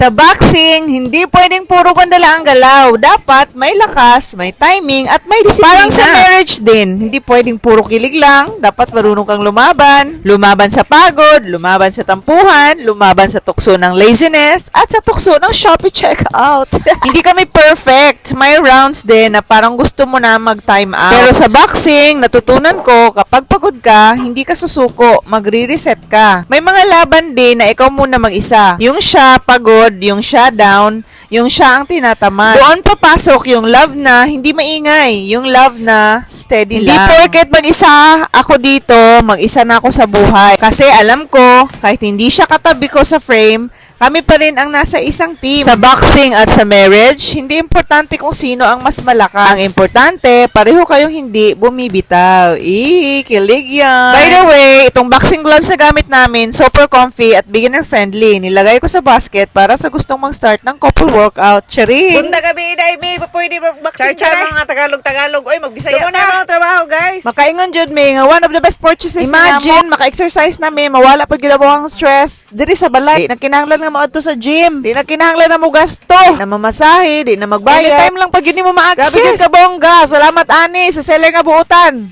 Sa boxing, hindi pwedeng puro gandala ang galaw. Dapat may lakas, may timing, at may disiplina. Parang sa marriage din, hindi pwedeng puro kilig lang. Dapat marunong kang lumaban. Lumaban sa pagod, lumaban sa tampuhan, lumaban sa tukso ng laziness, at sa tukso ng Shopee checkout. Hindi kami perfect. May rounds din na parang gusto mo na mag-time out. Pero sa boxing, natutunan ko, kapag pagod ka, hindi ka susuko, magre-reset ka. May mga laban din na ikaw muna mag-isa. Yung siya pagod, yung siya down, yung siya ang tinatamad. Doon papasok yung love na hindi maingay, yung love na steady lang. Hindi porket mag-isa ako dito, mag-isa na ako sa buhay. Kasi alam ko, kahit hindi siya katabi ko sa frame, kami pa rin ang nasa isang team. Sa boxing at sa marriage, hindi importante kung sino ang mas malakas. Ang importante, pareho kayong hindi bumibitaw. Kilig yan. By the way, itong boxing gloves na gamit namin, super comfy at beginner friendly. Nilagay ko sa basket para sa gustong mag-start ng couple workout. Charing! Bunda gabi, Daimi, pwede mag-boxing Char-char ka na. mga Tagalog-Tagalog. Oy, magbisaya Sumo na mga trabaho, guys. Makaingon jud may nga one of the best purchases. Imagine, maka-exercise na may mawala pag ginabawang stress. Diri sa balay, di nagkinahanglan nga maadto sa gym. Di nagkinahanglan na mo gasto. Na mamasahe, di na magbayad. Anytime lang pag yun mo ma-access. Grabe ka bongga. Salamat ani sa seller nga buutan.